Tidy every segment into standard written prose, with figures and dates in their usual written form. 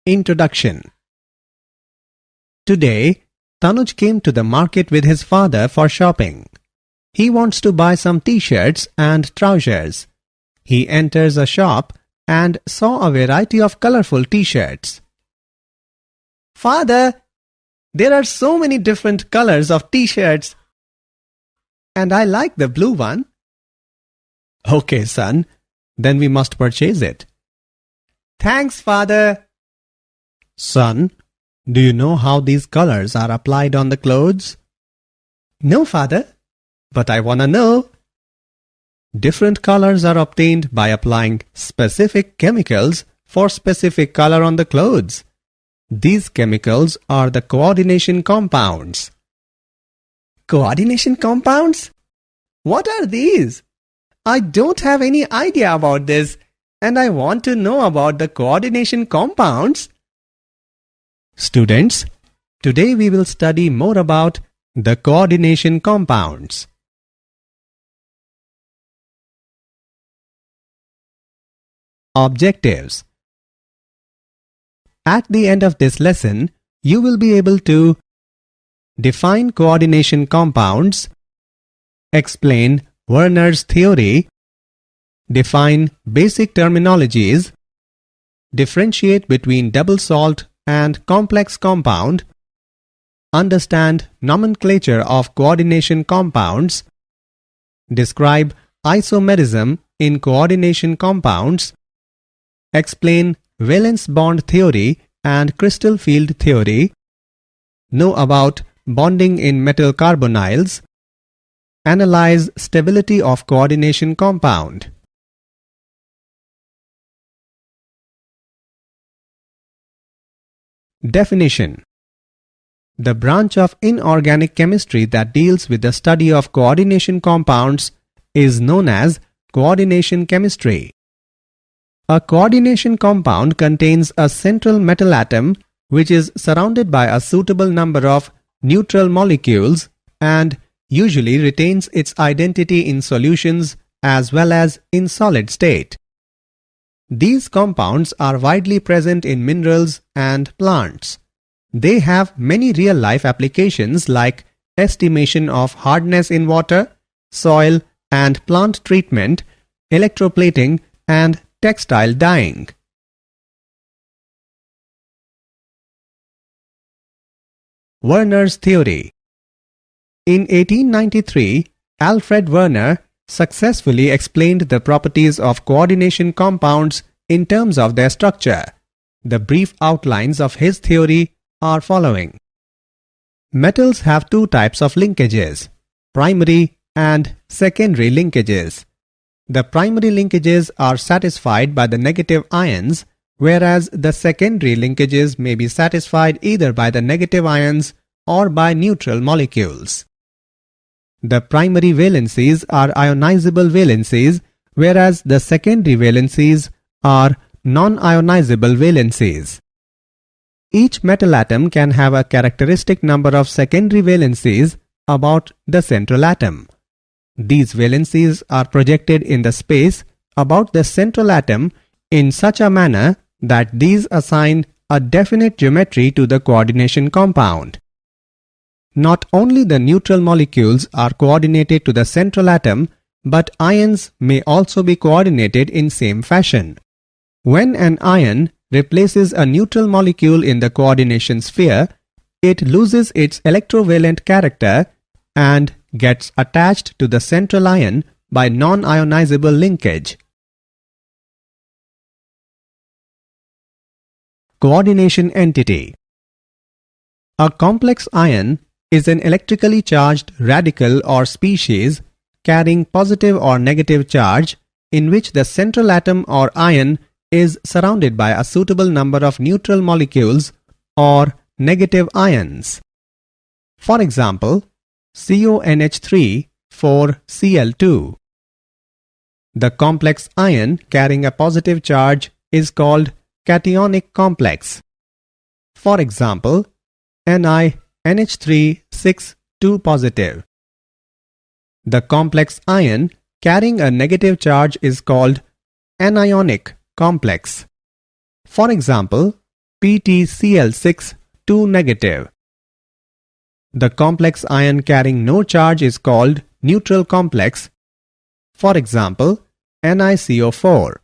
Introduction. Today, Tanuj came to the market with his father for shopping. He wants to buy some t-shirts and trousers. He enters a shop and saw a variety of colorful t-shirts. Father, there are so many different colors of t-shirts. And I like the blue one. Okay, son, then we must purchase it. Thanks, father. Son, do you know how these colors are applied on the clothes? No, father, but I wanna know. Different colors are obtained by applying specific chemicals for specific color on the clothes. These chemicals are the coordination compounds. Coordination compounds? What are these? I don't have any idea about this, and I want to know about the coordination compounds. Students, today we will study more about the coordination compounds. Objectives. At the end of this lesson, you will be able to define coordination compounds, explain Werner's theory, define basic terminologies, differentiate between double salt and complex compound, understand nomenclature of coordination compounds, describe isomerism in coordination compounds, explain valence bond theory and crystal field theory, know about bonding in metal carbonyls, analyze stability of coordination compound. Definition. The branch of inorganic chemistry that deals with the study of coordination compounds is known as coordination chemistry. A coordination compound contains a central metal atom which is surrounded by a suitable number of neutral molecules and usually retains its identity in solutions as well as in solid state. These compounds are widely present in minerals and plants. They have many real-life applications like estimation of hardness in water, soil and plant treatment, electroplating and textile dyeing. Werner's theory. In 1893, Alfred Werner successfully explained the properties of coordination compounds in terms of their structure. The brief outlines of his theory are following. Metals have two types of linkages, primary and secondary linkages. The primary linkages are satisfied by the negative ions, whereas the secondary linkages may be satisfied either by the negative ions or by neutral molecules. The primary valencies are ionizable valencies, whereas the secondary valencies are non-ionizable valencies. Each metal atom can have a characteristic number of secondary valencies about the central atom. These valencies are projected in the space about the central atom in such a manner that these assign a definite geometry to the coordination compound. Not only the neutral molecules are coordinated to the central atom, but ions may also be coordinated in same fashion. When an ion replaces a neutral molecule in the coordination sphere, it loses its electrovalent character and gets attached to the central ion by non-ionizable linkage. Coordination entity. A complex ion is an electrically charged radical or species carrying positive or negative charge in which the central atom or ion is surrounded by a suitable number of neutral molecules or negative ions. For example, CONH3 4Cl2. The complex ion carrying a positive charge is called cationic complex. For example, NiNH3 6 2 positive. The complex ion carrying a negative charge is called anionic complex. For example, PtCl6 2 negative. The complex ion carrying no charge is called neutral complex. For example, NiCO4.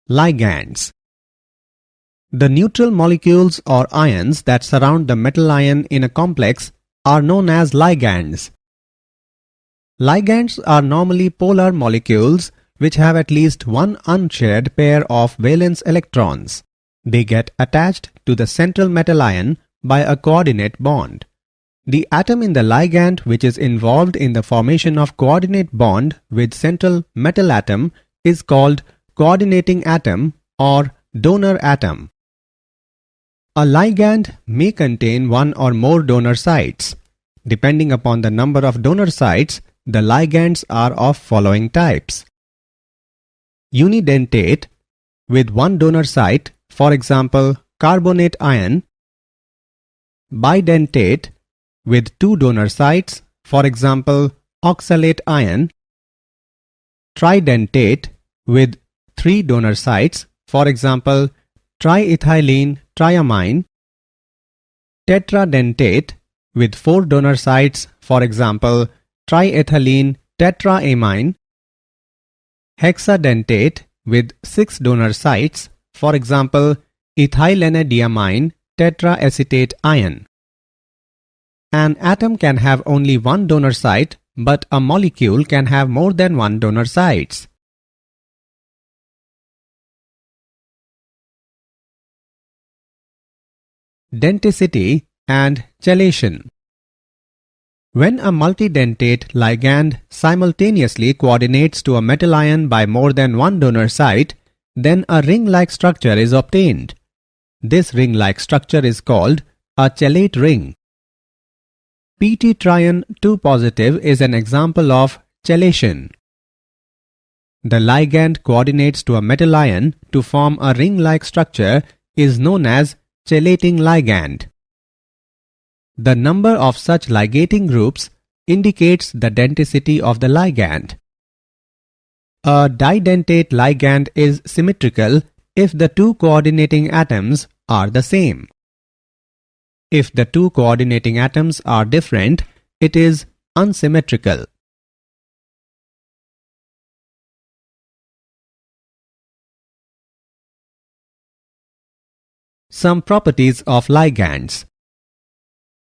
Ligands. The neutral molecules or ions that surround the metal ion in a complex are known as ligands. Ligands are normally polar molecules which have at least one unshared pair of valence electrons. They get attached to the central metal ion by a coordinate bond. The atom in the ligand which is involved in the formation of coordinate bond with central metal atom is called coordinating atom or donor atom. A ligand may contain one or more donor sites. Depending upon the number of donor sites, the ligands are of following types. Unidentate with one donor site, for example, carbonate ion. Bidentate with two donor sites, for example, oxalate ion. Tridentate with three donor sites, for example, triethylene triamine. Tetradentate with four donor sites, for example, triethylene tetraamine. Hexadentate with six donor sites, for example, ethylenediamine tetraacetate ion. An atom can have only one donor site, but a molecule can have more than one donor sites. Denticity and chelation. When a multidentate ligand simultaneously coordinates to a metal ion by more than one donor site, then a ring-like structure is obtained. This ring-like structure is called a chelate ring. Pt trion 2 positive is an example of chelation. The ligand coordinates to a metal ion to form a ring-like structure is known as chelating ligand. The number of such ligating groups indicates the denticity of the ligand. A didentate ligand is symmetrical if the two coordinating atoms are the same. If the two coordinating atoms are different, it is unsymmetrical. Some properties of ligands.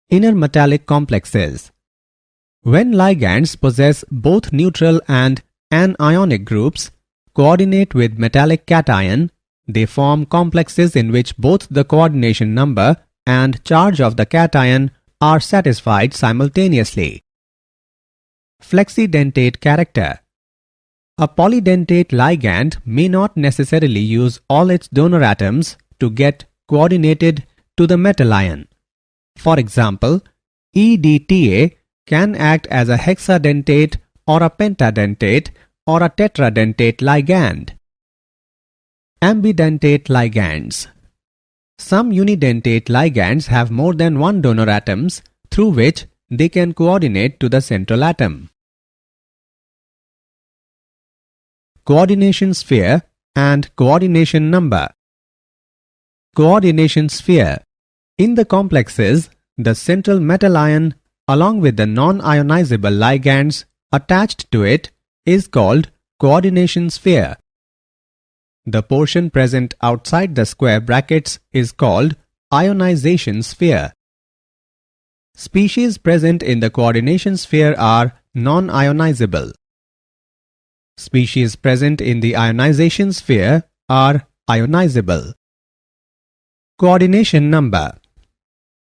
Inner metallic complexes. When ligands possess both neutral and anionic groups, coordinate with metallic cation, they form complexes in which both the coordination number and charge of the cation are satisfied simultaneously. Flexidentate character. A polydentate ligand may not necessarily use all its donor atoms to get coordinated to the metal ion. For example, EDTA can act as a hexadentate or a pentadentate or a tetradentate ligand. Ambidantate ligands. Some unidentate ligands have more than one donor atoms through which they can coordinate to the central atom. Coordination sphere and coordination number. Coordination sphere. In the complexes, the central metal ion along with the non-ionizable ligands attached to it is called coordination sphere. The portion present outside the square brackets is called ionization sphere. Species present in the coordination sphere are non-ionizable. Species present in the ionization sphere are ionizable. Coordination number.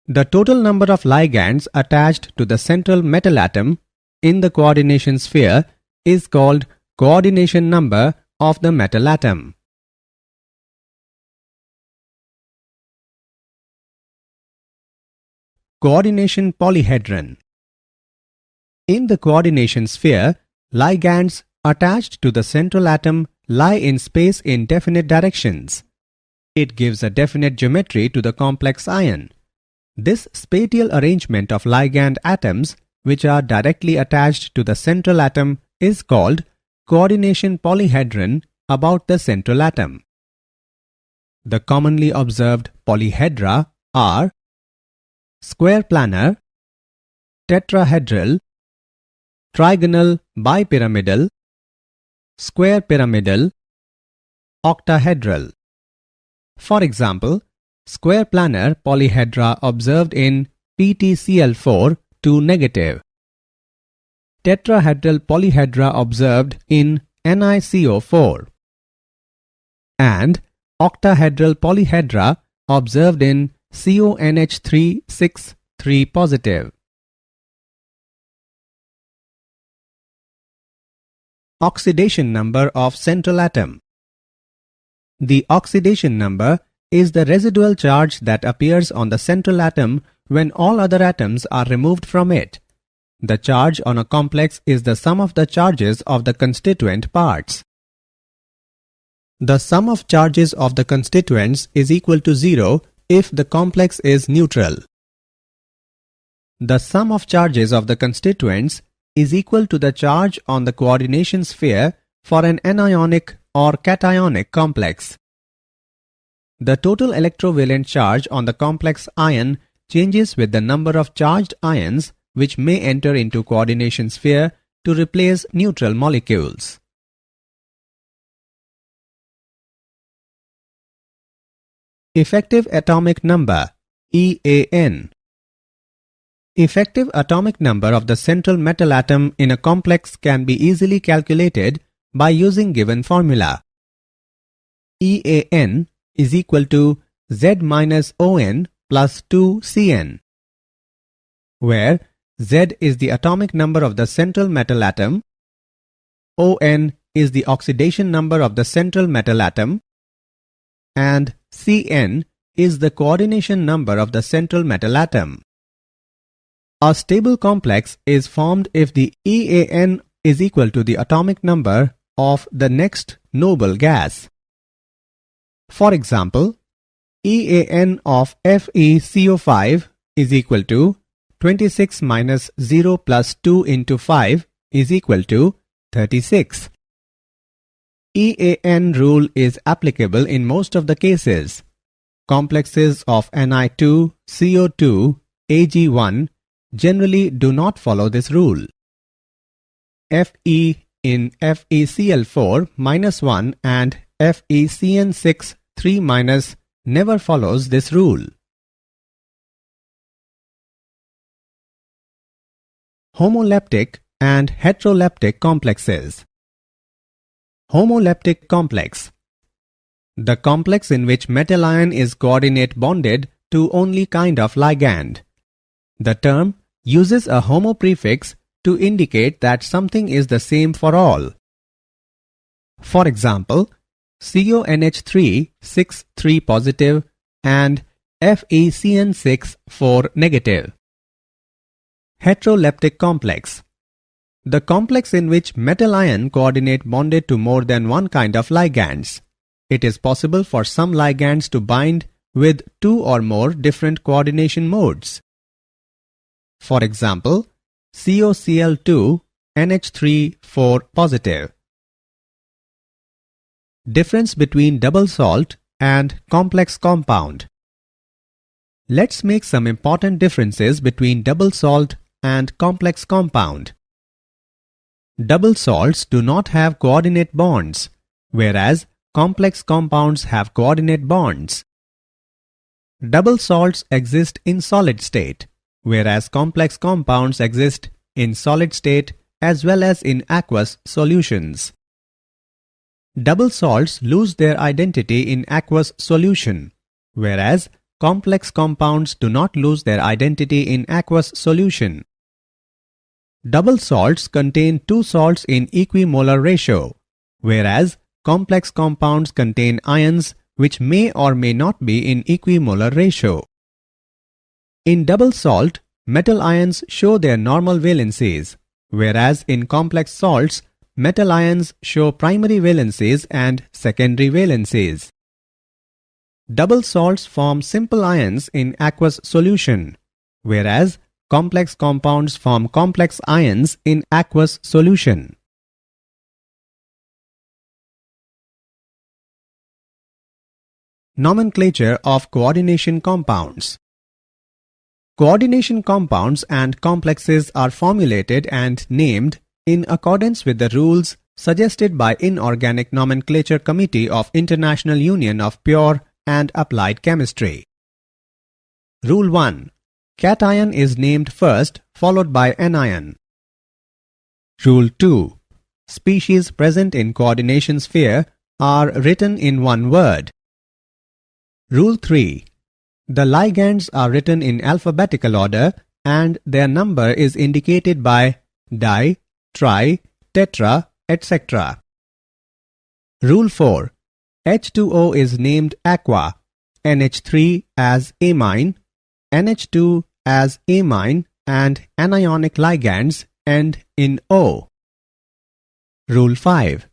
The total number of ligands attached to the central metal atom in the coordination sphere is called coordination number of the metal atom. Coordination polyhedron. In the coordination sphere, ligands attached to the central atom lie in space in definite directions. It gives a definite geometry to the complex ion. This spatial arrangement of ligand atoms which are directly attached to the central atom is called coordination polyhedron about the central atom. The commonly observed polyhedra are square planar, tetrahedral, trigonal bipyramidal, square pyramidal, octahedral. For example, square planar polyhedra observed in PtCl4 2 negative. Tetrahedral polyhedra observed in NiCO4 and octahedral polyhedra observed in CONH3 6 3 positive. Oxidation number of central atom. The oxidation number is the residual charge that appears on the central atom when all other atoms are removed from it. The charge on a complex is the sum of the charges of the constituent parts. The sum of charges of the constituents is equal to 0 if the complex is neutral. The sum of charges of the constituents is equal to the charge on the coordination sphere for an anionic or cationic complex. The total electrovalent charge on the complex ion changes with the number of charged ions which may enter into coordination sphere to replace neutral molecules. Effective atomic number EAN. Effective atomic number of the central metal atom in a complex can be easily calculated by using given formula. EAN is equal to Z minus ON plus 2CN, where Z is the atomic number of the central metal atom, ON is the oxidation number of the central metal atom, and Cn is the coordination number of the central metal atom. A stable complex is formed if the EAN is equal to the atomic number of the next noble gas. For example, EAN of FeCO5 is equal to 26 minus 0 plus 2 into 5 is equal to 36. EAN rule is applicable in most of the cases. Complexes of Ni2, CO2, Ag1 generally do not follow this rule. Fe in FeCl4 minus 1 and FeCN6 3 minus never follows this rule. Homoleptic and heteroleptic complexes. Homoleptic complex. The complex in which metal ion is coordinate bonded to only kind of ligand. The term uses a homo prefix to indicate that something is the same for all. For example, CONH3 6 3 positive and FeCN6 4 negative. Heteroleptic complex. The complex in which metal ion coordinate bonded to more than one kind of ligands. It is possible for some ligands to bind with two or more different coordination modes. For example, COCl2 NH3 4 positive. Difference between double salt and complex compound. Let's make some important differences between double salt and complex compound. Double salts do not have coordinate bonds, whereas complex compounds have coordinate bonds. Double salts exist in solid state, whereas complex compounds exist in solid state as well as in aqueous solutions. Double salts lose their identity in aqueous solution, whereas complex compounds do not lose their identity in aqueous solution. Double salts contain two salts in equimolar ratio, whereas complex compounds contain ions which may or may not be in equimolar ratio. In double salt, metal ions show their normal valencies, whereas in complex salts, metal ions show primary valencies and secondary valencies. Double salts form simple ions in aqueous solution, whereas complex compounds form complex ions in aqueous solution. Nomenclature of coordination compounds. Coordination compounds and complexes are formulated and named in accordance with the rules suggested by Inorganic Nomenclature Committee of International Union of Pure and Applied Chemistry. Rule 1. Cation is named first, followed by anion. Rule 2. Species present in coordination sphere are written in one word. Rule 3. The ligands are written in alphabetical order and their number is indicated by di, tri, tetra, etc. Rule 4. H2O is named aqua, NH3 as amine, NH2 as amine, and anionic ligands end in O. Rule 5.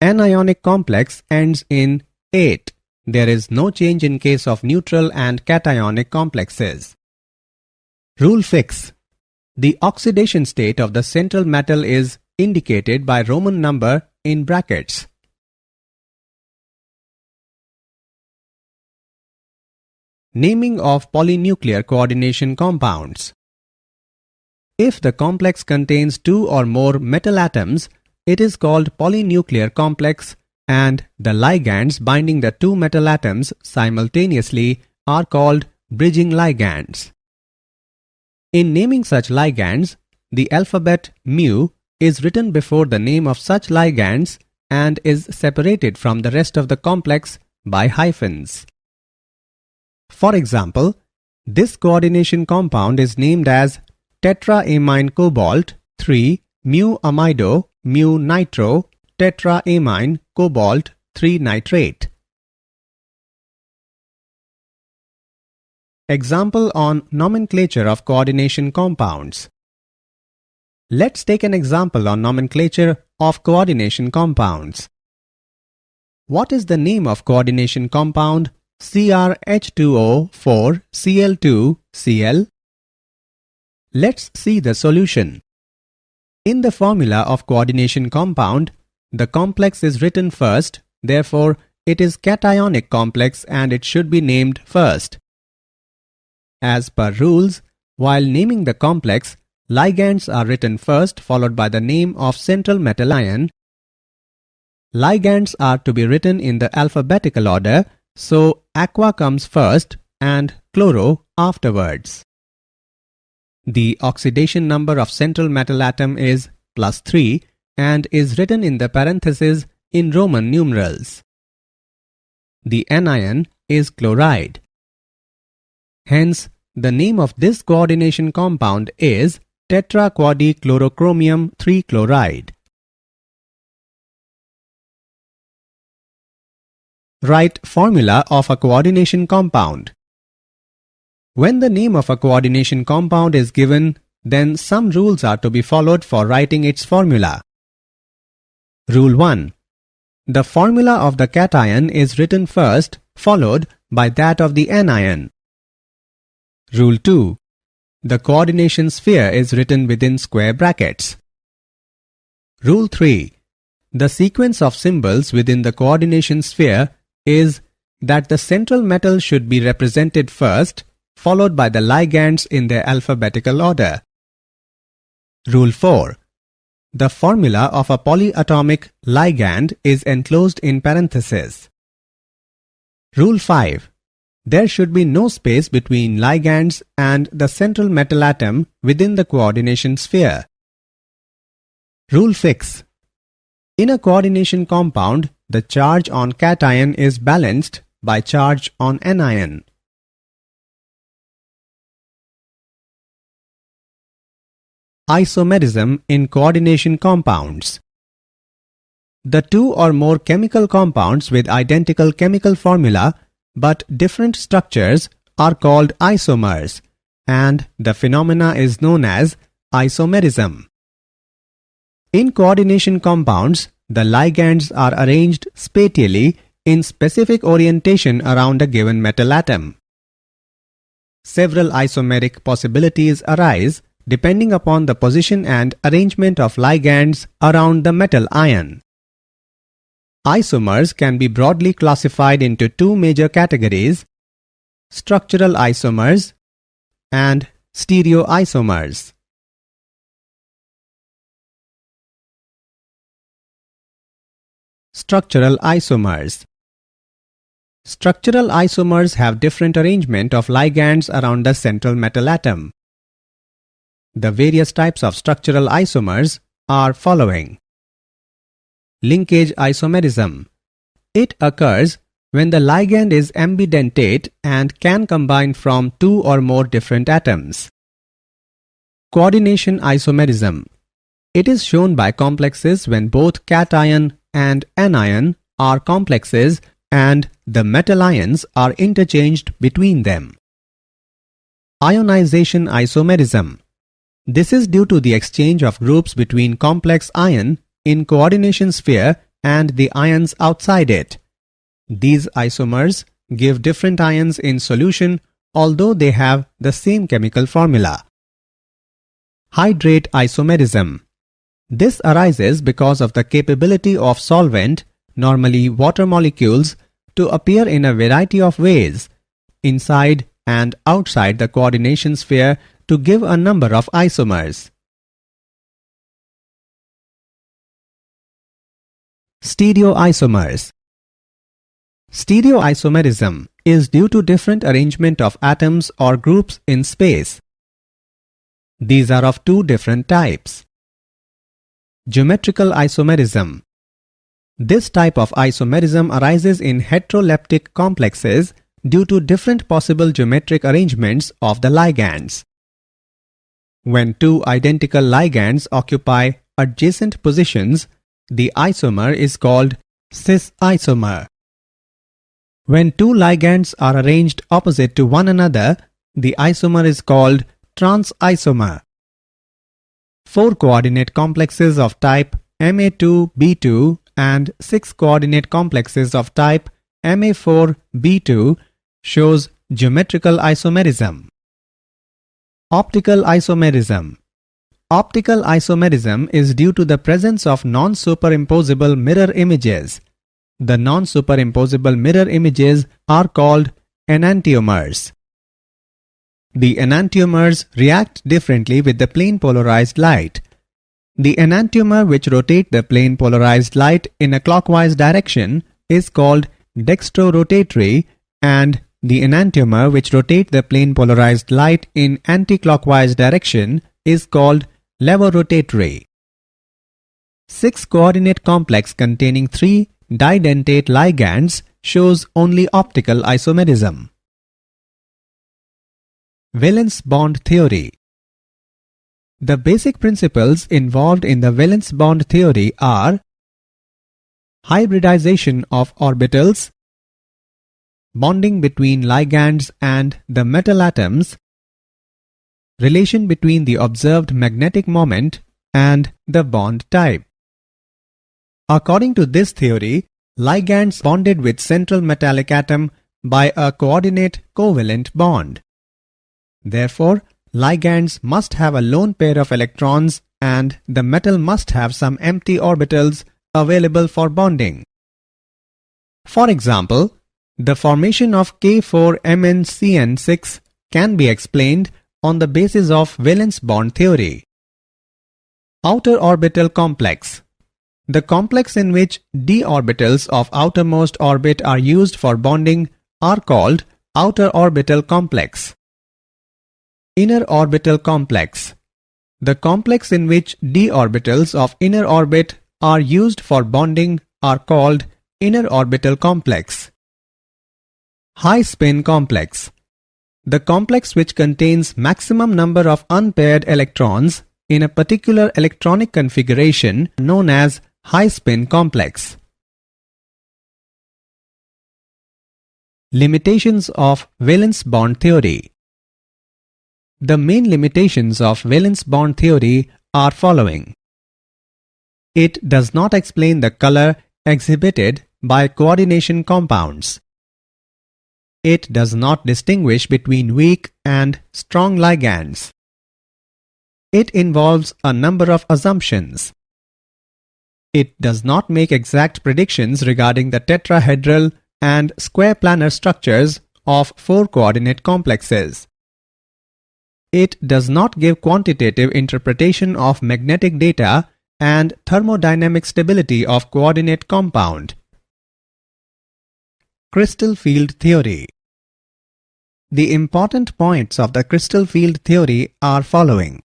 Anionic complex ends in ate. There is no change in case of neutral and cationic complexes. Rule 6. The oxidation state of the central metal is indicated by Roman number in brackets. Naming of polynuclear coordination compounds. If the complex contains two or more metal atoms, it is called polynuclear complex, and the ligands binding the two metal atoms simultaneously are called bridging ligands. In naming such ligands, the alphabet mu is written before the name of such ligands and is separated from the rest of the complex by hyphens. For example, this coordination compound is named as tetraamine cobalt 3 mu amido mu nitro tetraamine cobalt 3 nitrate. Example on nomenclature of coordination compounds. Let's take an example on nomenclature of coordination compounds. What is the name of coordination compound CrH2O4Cl2Cl? Let's see the solution. In the formula of coordination compound, the complex is written first, therefore it is cationic complex and it should be named first. As per rules, while naming the complex, ligands are written first followed by the name of central metal ion. Ligands are to be written in the alphabetical order, so aqua comes first and chloro afterwards. The oxidation number of central metal atom is +3 and is written in the parentheses in Roman numerals. The anion is chloride. Hence, the name of this coordination compound is tetraquadichlorochromium 3 chloride. Write formula of a coordination compound. When the name of a coordination compound is given, then some rules are to be followed for writing its formula. Rule 1. The formula of the cation is written first, followed by that of the anion. Rule 2. The coordination sphere is written within square brackets. Rule 3. The sequence of symbols within the coordination sphere is that the central metal should be represented first, followed by the ligands in their alphabetical order. Rule 4. The formula of a polyatomic ligand is enclosed in parentheses. Rule 5. There should be no space between ligands and the central metal atom within the coordination sphere. Rule 6. In a coordination compound, the charge on cation is balanced by charge on anion. Isomerism in coordination compounds. The two or more chemical compounds with identical chemical formula but different structures are called isomers, and the phenomena is known as isomerism. In coordination compounds, the ligands are arranged spatially in specific orientation around a given metal atom. Several isomeric possibilities arise depending upon the position and arrangement of ligands around the metal ion. Isomers can be broadly classified into two major categories: structural isomers and stereoisomers. Structural isomers. Structural isomers have different arrangement of ligands around the central metal atom. The various types of structural isomers are following. Linkage isomerism. It occurs when the ligand is ambidentate and can combine from two or more different atoms. Coordination isomerism. It is shown by complexes when both cation and anion are complexes and the metal ions are interchanged between them. Ionization isomerism. This is due to the exchange of groups between complex ion in coordination sphere and the ions outside it. These isomers give different ions in solution although they have the same chemical formula. Hydrate isomerism. This arises because of the capability of solvent, normally water molecules, to appear in a variety of ways, inside and outside the coordination sphere, to give a number of isomers. Stereoisomers. Stereoisomerism is due to different arrangement of atoms or groups in space. These are of two different types. Geometrical isomerism. This type of isomerism arises in heteroleptic complexes due to different possible geometric arrangements of the ligands. When two identical ligands occupy adjacent positions, the isomer is called cis isomer. When two ligands are arranged opposite to one another, the isomer is called trans isomer. Four coordinate complexes of type Ma2b2 and 6 coordinate complexes of type Ma4b2 shows geometrical isomerism. Optical isomerism. Optical isomerism is due to the presence of non-superimposable mirror images. The non-superimposable mirror images are called enantiomers. The enantiomers react differently with the plane polarized light. The enantiomer which rotates the plane polarized light in a clockwise direction is called dextrorotatory, and the enantiomer which rotates the plane polarized light in anti-clockwise direction is called levorotatory. 6 coordinate complex containing 3 didentate ligands shows only optical isomerism. Valence bond theory. The basic principles involved in the valence bond theory are hybridization of orbitals, bonding between ligands and the metal atoms, relation between the observed magnetic moment and the bond type. According to this theory, ligands bonded with central metallic atom by a coordinate covalent bond. Therefore, ligands must have a lone pair of electrons and the metal must have some empty orbitals available for bonding. For example, the formation of K4MnCn6 can be explained on the basis of valence bond theory. Outer orbital complex. The complex in which d orbitals of outermost orbit are used for bonding are called outer orbital complex. Inner orbital complex. The complex in which d orbitals of inner orbit are used for bonding are called inner orbital complex. High spin complex. The complex which contains maximum number of unpaired electrons in a particular electronic configuration known as high spin complex. Limitations of valence bond theory. The main limitations of valence bond theory are following. It does not explain the color exhibited by coordination compounds. It does not distinguish between weak and strong ligands. It involves a number of assumptions. It does not make exact predictions regarding the tetrahedral and square planar structures of 4-coordinate complexes. It does not give quantitative interpretation of magnetic data and thermodynamic stability of coordinate compound. Crystal field theory. The important points of the crystal field theory are following.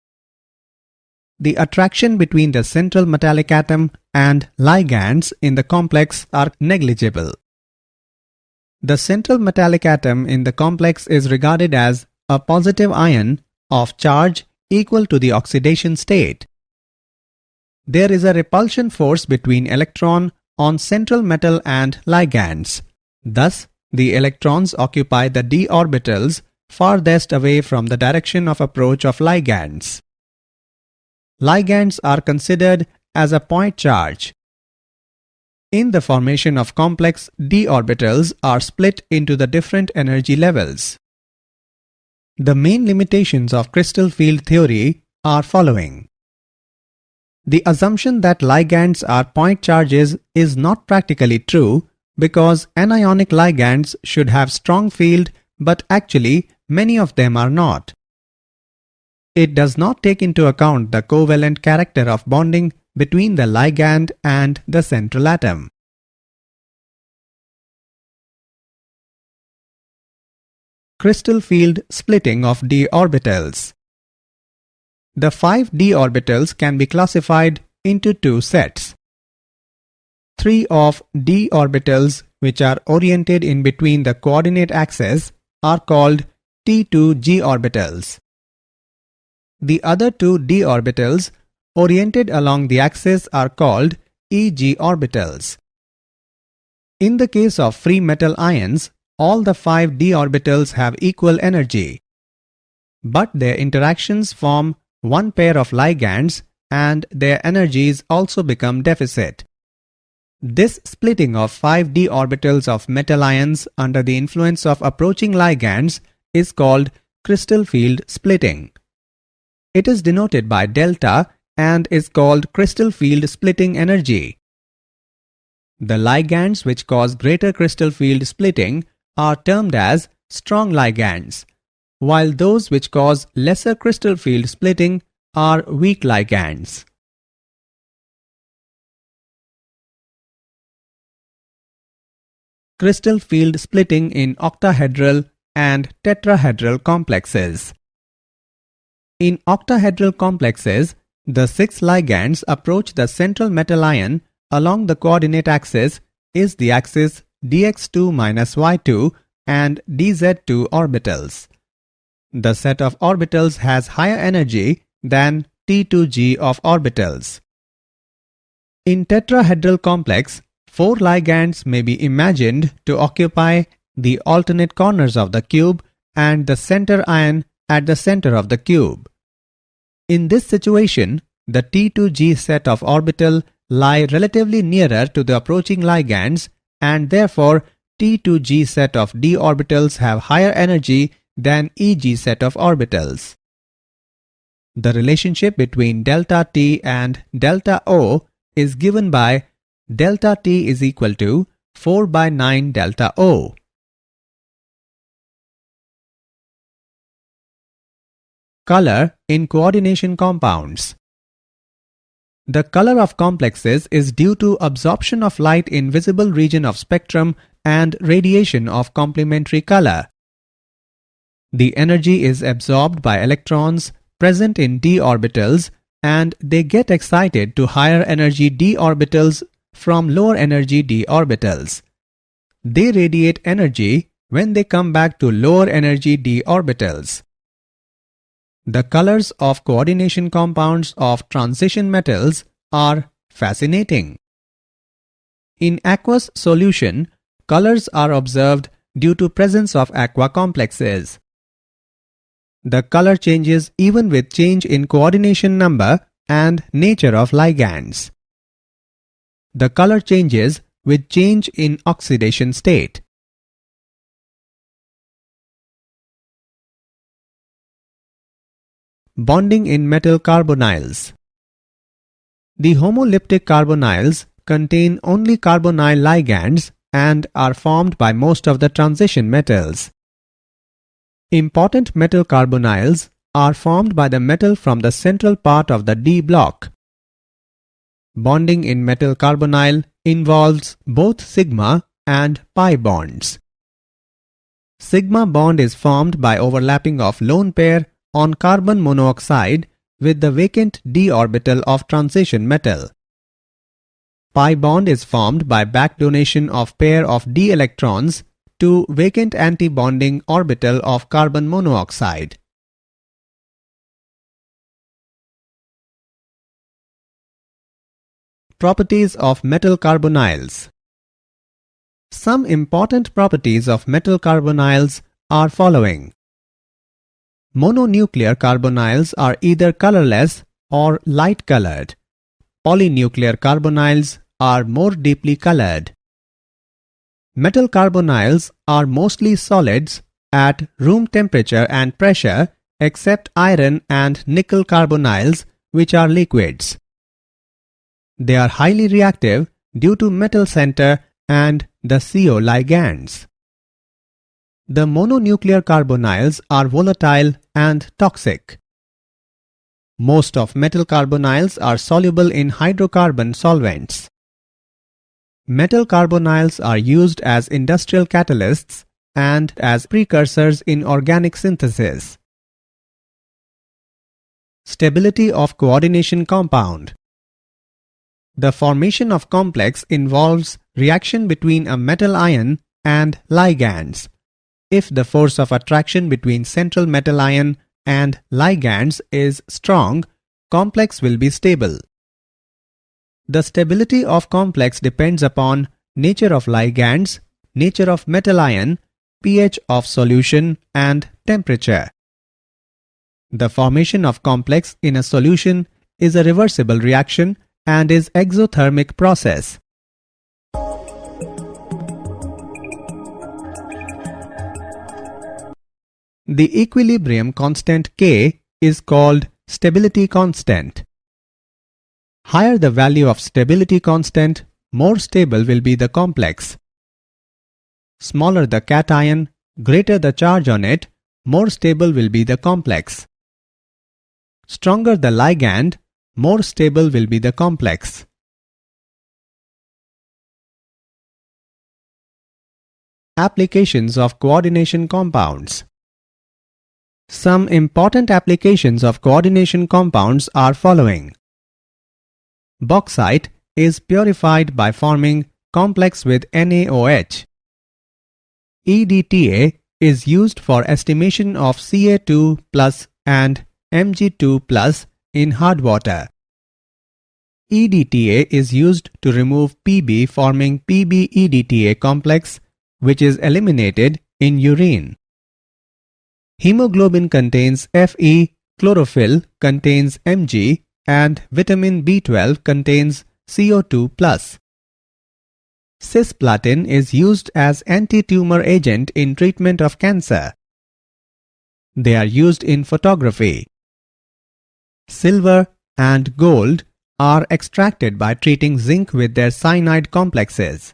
The attraction between the central metallic atom and ligands in the complex are negligible. The central metallic atom in the complex is regarded as a positive ion of charge equal to the oxidation state. There is a repulsion force between electron on central metal and ligands. Thus, the electrons occupy the d orbitals farthest away from the direction of approach of ligands. Ligands are considered as a point charge. In the formation of complex, d orbitals are split into the different energy levels. The main limitations of crystal field theory are following. The assumption that ligands are point charges is not practically true because anionic ligands should have strong field, but actually many of them are not. It does not take into account the covalent character of bonding between the ligand and the central atom. Crystal field splitting of d orbitals. The 5 d orbitals can be classified into 2 sets. 3 of d orbitals which are oriented in between the coordinate axes are called T2g orbitals. The other 2 d orbitals oriented along the axis are called Eg orbitals. In the case of free metal ions, all the 5 d orbitals have equal energy, but their interactions form one pair of ligands and their energies also become deficit. This splitting of 5 d orbitals of metal ions under the influence of approaching ligands is called crystal field splitting. It is denoted by delta and is called crystal field splitting energy. The ligands which cause greater crystal field splitting are termed as strong ligands, while those which cause lesser crystal field splitting are weak ligands. Crystal field splitting in octahedral and tetrahedral complexes. In octahedral complexes, the 6 ligands approach the central metal ion along the coordinate axis is the axis dx2-y2 and dz2 orbitals. The set of orbitals has higher energy than T2g of orbitals. In tetrahedral complex, 4 ligands may be imagined to occupy the alternate corners of the cube and the center ion at the center of the cube. In this situation, the T2g set of orbital lie relatively nearer to the approaching ligands and therefore T2g set of d orbitals have higher energy than Eg set of orbitals. The relationship between delta T and delta O is given by delta T is equal to 4 by 9 delta O. Color in coordination compounds. The color of complexes is due to absorption of light in visible region of spectrum and radiation of complementary color. The energy is absorbed by electrons present in d orbitals and they get excited to higher energy d orbitals from lower energy d orbitals. They radiate energy when they come back to lower energy d orbitals. The colors of coordination compounds of transition metals are fascinating. In aqueous solution, colors are observed due to presence of aqua complexes. The color changes even with change in coordination number and nature of ligands. The color changes with change in oxidation state. Bonding in metal carbonyls. The homolyptic carbonyls contain only carbonyl ligands and are formed by most of the transition metals. Important metal carbonyls are formed by the metal from the central part of the D block. Bonding in metal carbonyl involves both sigma and pi bonds. Sigma bond is formed by overlapping of lone pair on carbon monoxide with the vacant d orbital of transition metal. Pi bond is formed by back donation of pair of d electrons to vacant anti-bonding orbital of carbon monoxide. Properties of metal carbonyls. Some important properties of metal carbonyls are following. Mononuclear carbonyls are either colorless or light colored. Polynuclear carbonyls are more deeply colored. Metal carbonyls are mostly solids at room temperature and pressure except iron and nickel carbonyls, which are liquids. They are highly reactive due to metal center and the CO ligands. The mononuclear carbonyls are volatile and toxic. Most of metal carbonyls are soluble in hydrocarbon solvents. Metal carbonyls are used as industrial catalysts and as precursors in organic synthesis. Stability of coordination compound. The formation of complex involves reaction between a metal ion and ligands. If the force of attraction between central metal ion and ligands is strong, complex will be stable. The stability of complex depends upon nature of ligands, nature of metal ion, pH of solution and temperature. The formation of complex in a solution is a reversible reaction and is exothermic process. The equilibrium constant K is called stability constant. Higher the value of stability constant, more stable will be the complex. Smaller the cation, greater the charge on it, more stable will be the complex. Stronger the ligand, more stable will be the complex. Applications of coordination compounds. Some important applications of coordination compounds are following. Bauxite is purified by forming complex with NaOH. EDTA is used for estimation of Ca2 plus and Mg2 plus in hard water. EDTA is used to remove Pb forming Pb-EDTA complex, which is eliminated in urine. Hemoglobin contains Fe, chlorophyll contains Mg, and vitamin B12 contains CO2+. Cisplatin is used as anti-tumor agent in treatment of cancer. They are used in photography. Silver and gold are extracted by treating zinc with their cyanide complexes.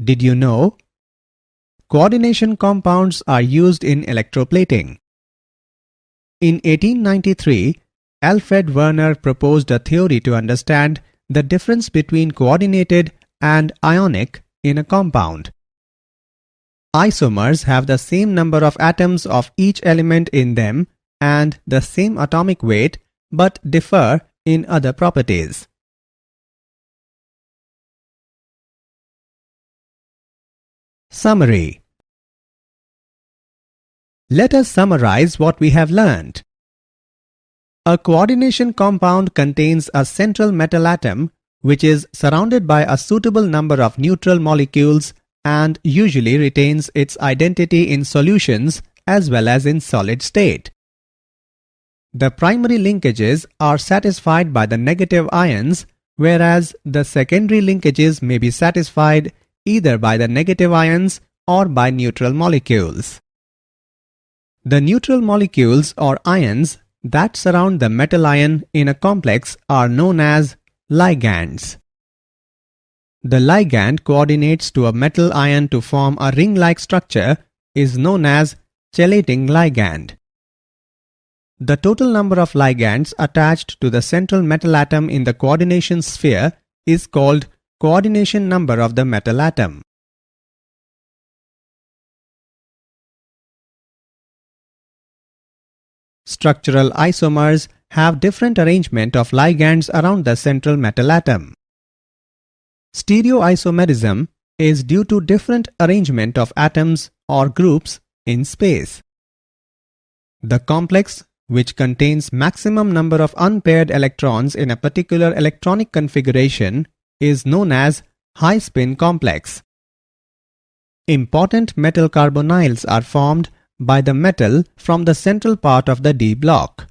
Did you know? Coordination compounds are used in electroplating. In 1893, Alfred Werner proposed a theory to understand the difference between coordinated and ionic in a compound. Isomers have the same number of atoms of each element in them and the same atomic weight but differ in other properties. Summary. Let us summarize what we have learned. A coordination compound contains a central metal atom which is surrounded by a suitable number of neutral molecules and usually retains its identity in solutions as well as in solid state. The primary linkages are satisfied by the negative ions, whereas the secondary linkages may be satisfied either by the negative ions or by neutral molecules. The neutral molecules or ions that surround the metal ion in a complex are known as ligands. The ligand coordinates to a metal ion to form a ring-like structure is known as chelating ligand. The total number of ligands attached to the central metal atom in the coordination sphere is called coordination number of the metal atom. Structural isomers have different arrangement of ligands around the central metal atom. Stereoisomerism is due to different arrangement of atoms or groups in space. The complex, which contains maximum number of unpaired electrons in a particular electronic configuration, is known as high-spin complex. Important metal carbonyls are formed by the metal from the central part of the D block.